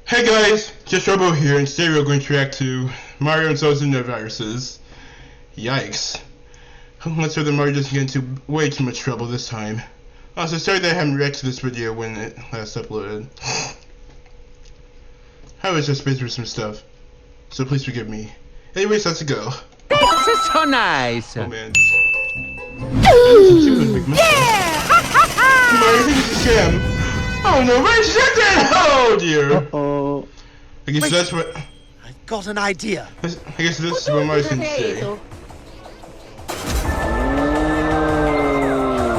Hey guys, just Robo here, and today we're going to react to Mario and Zelda No Viruses. Yikes. Let's hope that Mario doesn't get into way too much trouble this time. Also, sorry that I haven't reacted to this video when it last uploaded. I was just busy with some stuff, so please forgive me. Anyways, let's go. This is so nice. Oh man. Mario thinks it's a sham. Oh no, where's Satan? Oh dear. Uh-oh. I guess that's what. I've got an idea. I guess this is what Mario's going to say.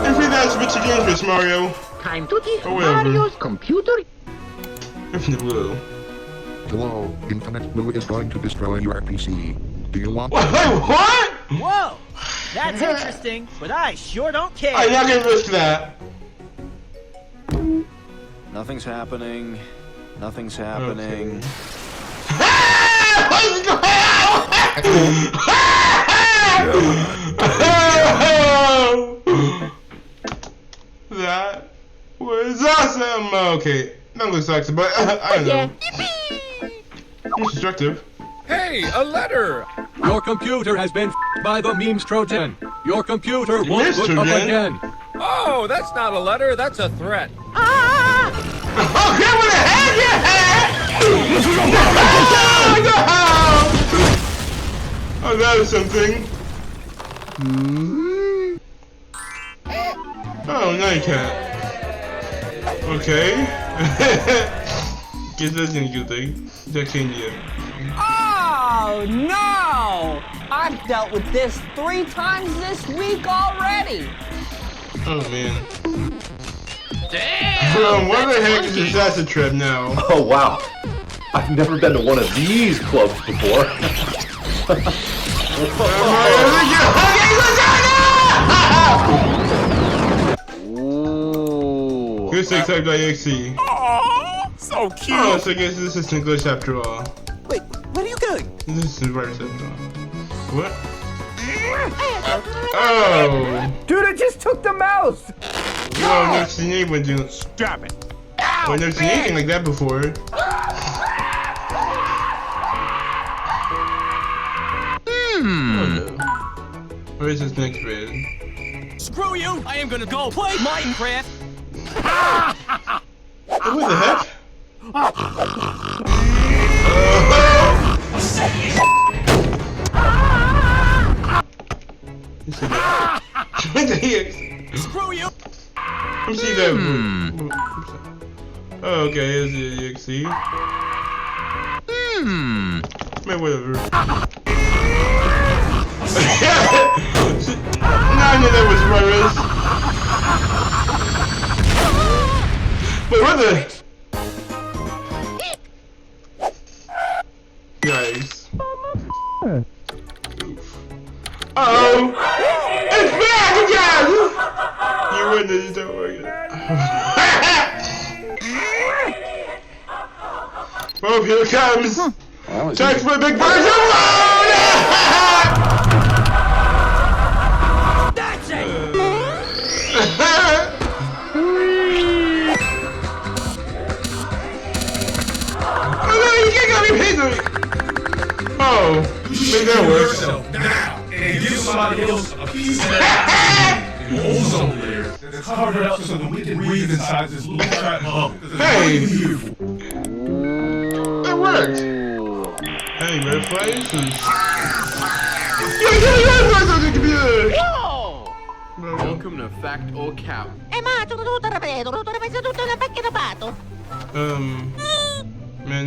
I think that's a bit too dangerous, Mario. Time to teach Oh, whatever. Mario's computer. Infinite Blue. Hello, Infinite Blue is going to destroy your PC. Do you want What? What? Whoa! That's interesting, but I sure don't care. I'm not going to risk that. Nothing's happening. Nothing's happening. Okay. What's going on? That was awesome. Okay, that looks awesome, but I don't know. It's destructive. Hey, a letter! Your computer has been by the memes Trojan. Your computer won't boot up again. Oh, that's not a letter, that's a threat. Okay, what the heck? Oh, that is something. Oh, now you can't. Okay. Guess that's a good thing. That's India. Oh no! I've dealt with this 3 times this week already. Oh man. Damn! What the heck is this acid trip now? Oh wow. I've never been to one of these clubs before. Ooh. Here's the type IXE. Oh, so cute. Oh, so I guess this is English after all. Wait, what are you doing? This is virus after all. What? Oh! Dude, I just took the mouse. No, I've never seen anyone do. Stop it. Well, I've never seen anything like that before. Oh no. Where is this next bit? Screw you! I am gonna go play Minecraft. What the heck? What the heck? Screw you! Let me see that. Oh, okay, here's the EXE. Man, whatever. No, I knew that was virus. Wait, what the? Guys. Uh-oh! It's back again! You win this, don't worry. Oh, here it comes! Time for a big burst of load! That's it! Oh no, you can't got me paid! Oh, maybe that works. And give somebody else a piece of that ozone layer that's covered up so that we can breathe inside this little trap bubble. Hey! That worked! Hey, red flags is... Yeah, on the computer! Welcome to Fact or Cap. Man,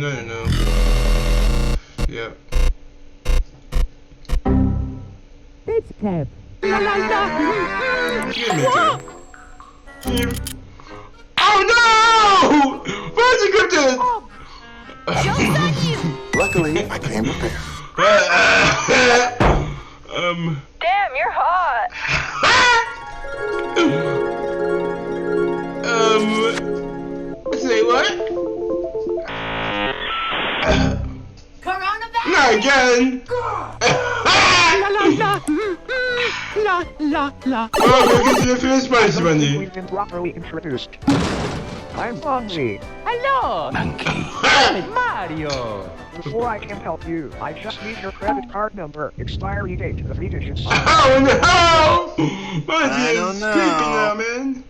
I don't know. Yep. It's Pep. Oh no! Where's the cryptid? Luckily, I came prepared. Damn, you're hot. Say what? Coronavirus. Not again. La la la. Oh, we'll get to the finish, Spicy Bunny. We've been properly introduced. I'm Fonzie. Hello! I'm Mario! Before I can help you, I just need your credit card number, expiry date, the 3 digits. Oh no! Fonzie I is don't know. creepy now, man.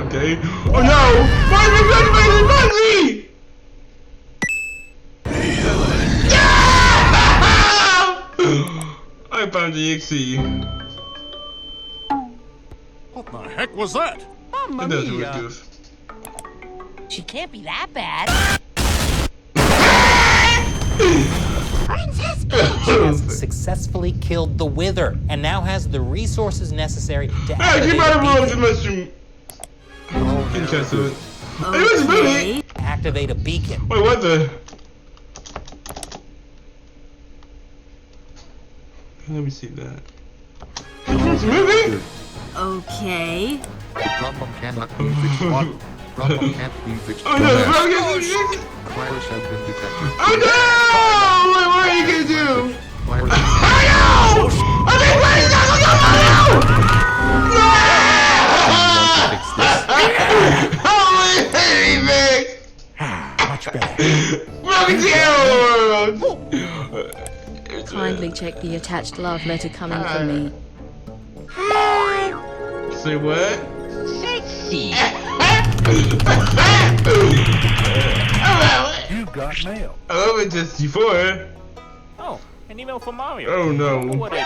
Okay. Oh no! Fonzie! I found the EXE. What the heck was that? Mamma It does mia! look goof. She can't be that bad. Successfully killed the Wither and now has the resources necessary to Hey, keep out of the mushroom. Can catch it. It was moving. activate a beacon. Wait, what the? Let me see that. It's moving. Okay. The problem cannot be fixed. One problem can't be fixed. Oh no, the problem can't be fixed. Virus has been detected. Oh no! Wait, what are you gonna do? Virus. Oh no! I'm in place! No! Holy fix! Much better. Welcome to your world! Kindly check the attached love letter coming from me. Say what? Sexy. You got mail. I love it just before. Oh, an email from Mario. Oh no. What a...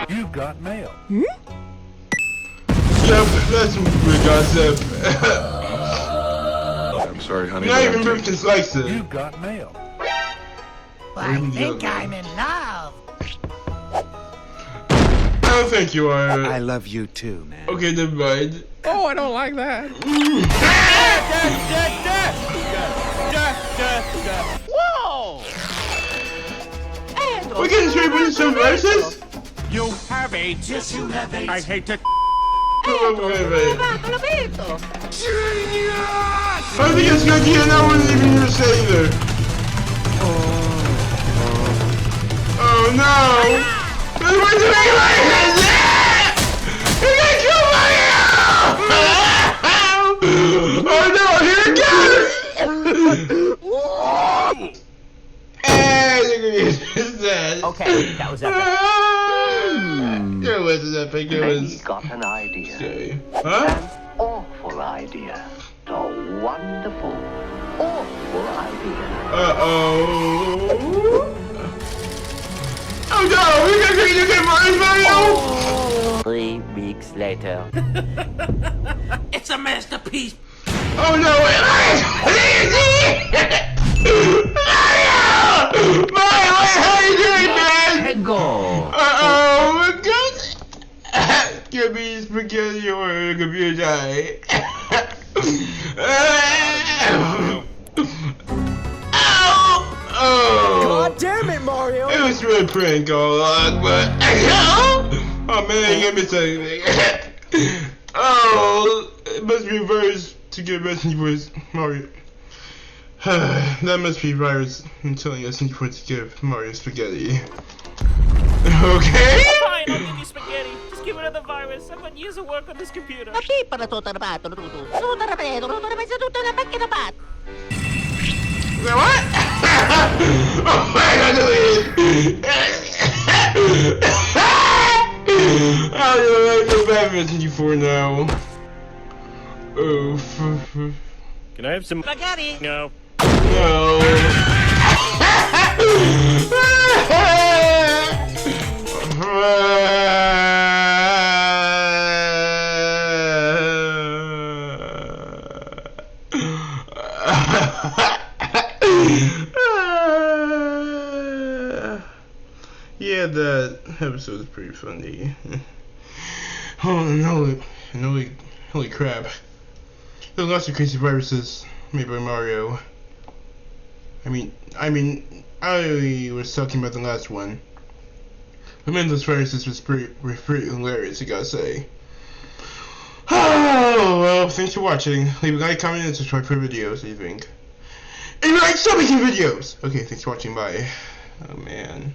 You got mail. That's weird gossip. I'm sorry, honey. Not but even I'm Rick just likes it. You got mail. I think I'm in love. I don't think you are. I love you too, man. Okay, never mind. Oh, I don't like that. Whoa! We're getting straight with some verses? You have AIDS. Yes, you have AIDS. I hate to... Wait. I think it's good you know what even you're saying there. Oh no! What's the name like this? You're gonna kill Mario! Oh no, here it goes! Hey, look at this. Okay, that was epic. It wasn't epic, it was... got an idea. Okay. Huh? Awful idea. A wonderful, awful idea. Uh-oh. Oh no! You get Mario! 3 weeks later. It's a masterpiece. Oh no! Mario! How you doing, man? Go. Uh-oh! God! Give me spaghetti or a computer die. Oh! God damn it, Mario! It was really prank all along, but oh man, you gave me something. Oh, it must be virus to get message voice, Mario. That must be virus telling us to give Mario spaghetti. Okay. Fine, I'll give you spaghetti. Just give another virus. I've got years of work on this computer. Wait, what? Oh my god, delete! I feel bad for messing you for now. Oh, Can I have some spaghetti? No. Yeah, that episode is pretty funny. Oh no, holy crap. There's lots of crazy viruses made by Mario. I mean, I was talking about the last one. The Mendel's viruses was pretty hilarious, I gotta say. Oh, well, thanks for watching. Leave a like, comment, and subscribe for videos, what do you think? And start making videos. Okay, thanks for watching. Bye. Oh man.